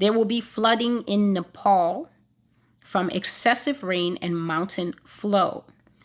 There will be flooding in Nepal from excessive rain and mountain flow.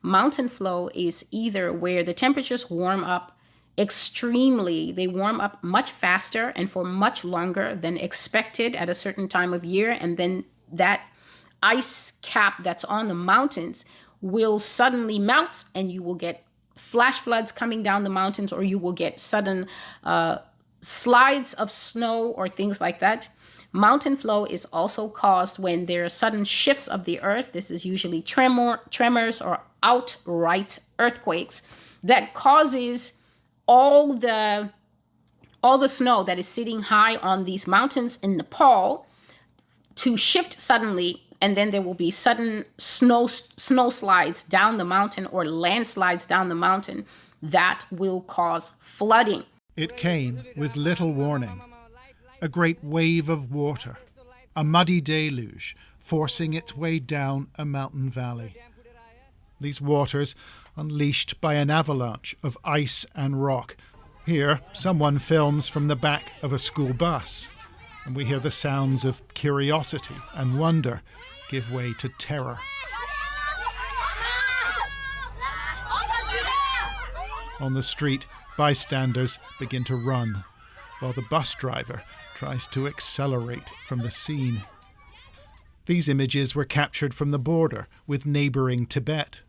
Mountain flow is either where the temperatures warm up extremely, they warm up much faster and for much longer than expected at a certain time of year, and then that ice cap that's on the mountains will suddenly melt and you will get flash floods coming down the mountains, or you will get sudden slides of snow or things like that. Mountain flow is also caused when there are sudden shifts of the earth. This is usually tremors or outright earthquakes that causes all the snow that is sitting high on these mountains in Nepal to shift suddenly, and then there will be sudden snow slides down the mountain or landslides down the mountain that will cause flooding. It came with little warning. A great wave of water, a muddy deluge forcing its way down a mountain valley. These waters unleashed by an avalanche of ice and rock. Here, someone films from the back of a school bus, and we hear the sounds of curiosity and wonder give way to terror. On the street, bystanders begin to run, while the bus driver tries to accelerate from the scene. These images were captured from the border with neighbouring Tibet.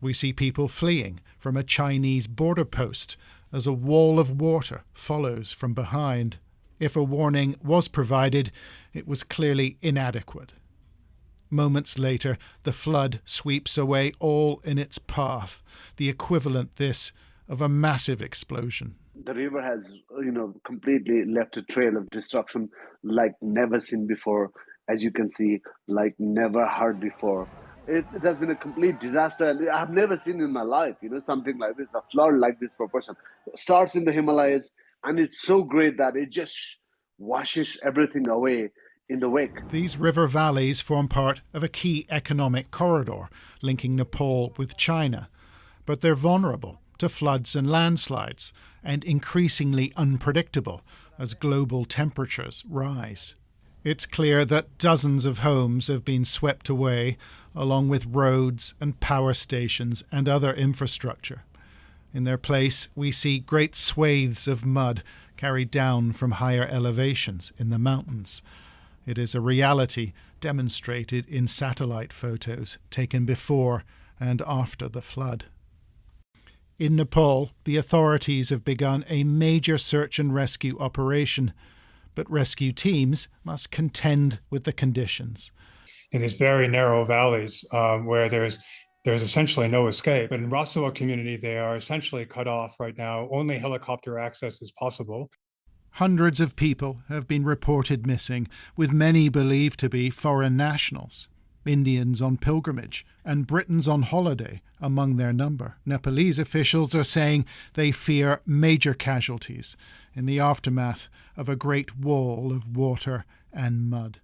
We see people fleeing from a Chinese border post as a wall of water follows from behind. If a warning was provided, it was clearly inadequate. Moments later, the flood sweeps away all in its path, the equivalent, this, of a massive explosion. The river has, completely left a trail of destruction like never seen before, as you can see, like never heard before. It has been a complete disaster, and I've never seen in my life, something like this, a flood like this proportion. It starts in the Himalayas, and it's so great that it just washes everything away in the wake. These river valleys form part of a key economic corridor linking Nepal with China, but they're vulnerable to floods and landslides, and increasingly unpredictable as global temperatures rise. It's clear that dozens of homes have been swept away, along with roads and power stations and other infrastructure. In their place, we see great swathes of mud carried down from higher elevations in the mountains. It is a reality demonstrated in satellite photos taken before and after the flood. In Nepal, the authorities have begun a major search and rescue operation, but rescue teams must contend with the conditions. In these very narrow valleys where there's essentially no escape. But in Rasua community, they are essentially cut off right now. Only helicopter access is possible. Hundreds of people have been reported missing, with many believed to be foreign nationals. Indians on pilgrimage and Britons on holiday among their number. Nepalese officials are saying they fear major casualties in the aftermath of a great wall of water and mud.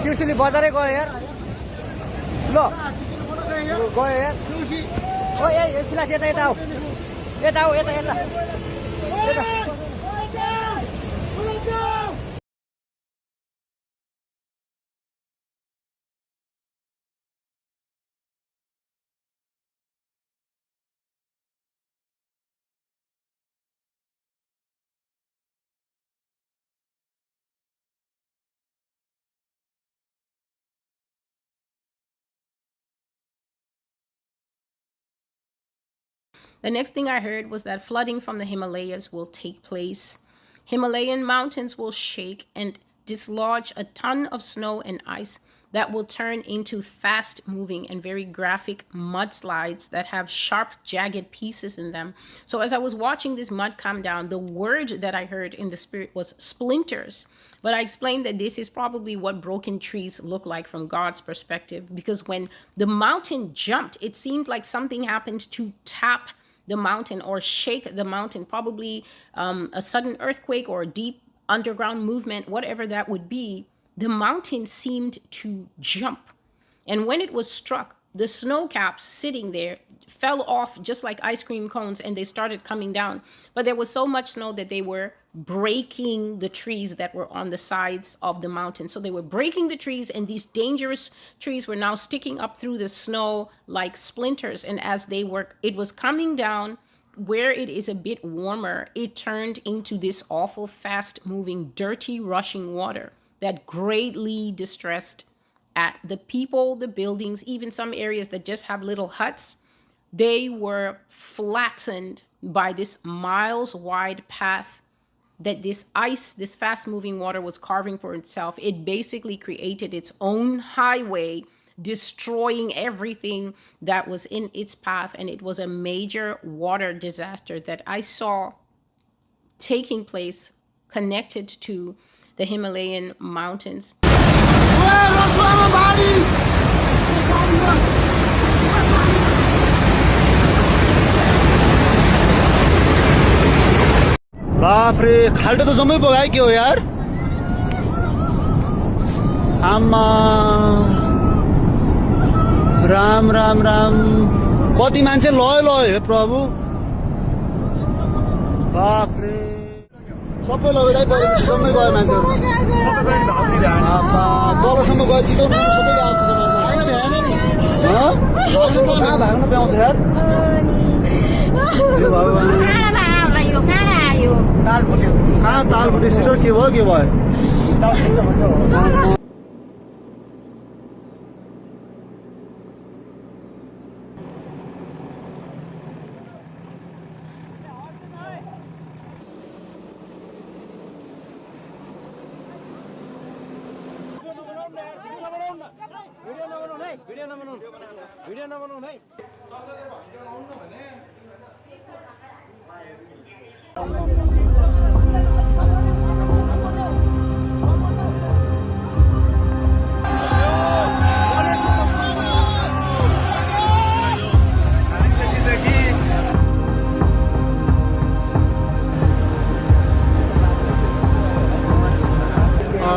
ट्युसुली बजारै गयो यार ल गयो यार ओ ए Silas यता यता आऊ यता आऊ यता यता The next thing I heard was that flooding from the Himalayas will take place. Himalayan mountains will shake and dislodge a ton of snow and ice that will turn into fast-moving and very graphic mudslides that have sharp, jagged pieces in them. So as I was watching this mud come down, the word that I heard in the spirit was splinters. But I explained that this is probably what broken trees look like from God's perspective, because when the mountain jumped, it seemed like something happened to tap the mountain or shake the mountain, probably a sudden earthquake or a deep underground movement, whatever that would be. The mountain seemed to jump. And when it was struck, the snow caps sitting there fell off just like ice cream cones, and they started coming down. But there was so much snow that they were breaking the trees that were on the sides of the mountain. So they were breaking the trees, and these dangerous trees were now sticking up through the snow like splinters. And as it was coming down, where it is a bit warmer, it turned into this awful, fast-moving, dirty, rushing water that greatly distressed at the people, the buildings, even some areas that just have little huts. They were flattened by this miles-wide path that this ice, this fast-moving water was carving for itself. It basically created its own highway, destroying everything that was in its path. And it was a major water disaster that I saw taking place connected to the Himalayan mountains. बाप रे खाल्टो त जम्मै बगायो के हो यार आमा राम राम राम कति मान्छे लयो लयो हे प्रभु बाप रे सबै लगेरै परेपछि जम्मै गयो मान्छेहरु तलसम्म गयो चितवन सबै आएको छ कहाँ भाग्न पाउँछ यार कहाँ ताल फुट्यो सिस्टर के भयो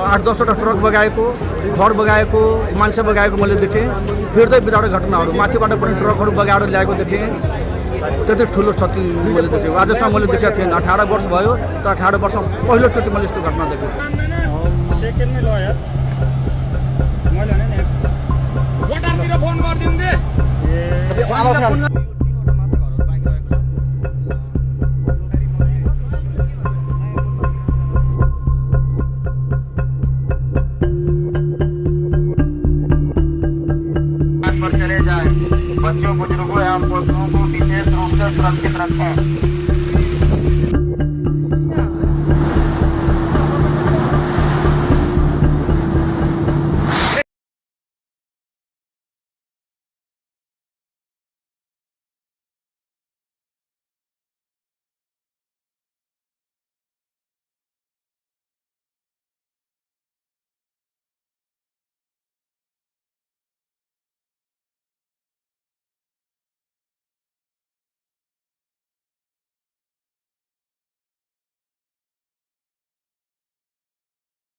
आठ 10वटा ट्रक बगाएको घर बगाएको मान्छे बगाएको मैले देखेँ फिर्दै बिदाउने घटनाहरू माथिबाट पनि ट्रकहरू बगाएर ल्याएको देखेँ त्यति ठुलो क्षति मैले देखेँ आजसम्म मैले देखेको थिएन 18 वर्ष भयो तर 18 वर्षमा पहिलोचोटि मैले यस्तो घटना देखेँ सेकेन्डमै ल यार मैले भने नि वाटरतिर फोन गर्दिउँ दे बच्चों बुजुर्गों एवं पशुओं को विशेष रूप से सुरक्षित रखें।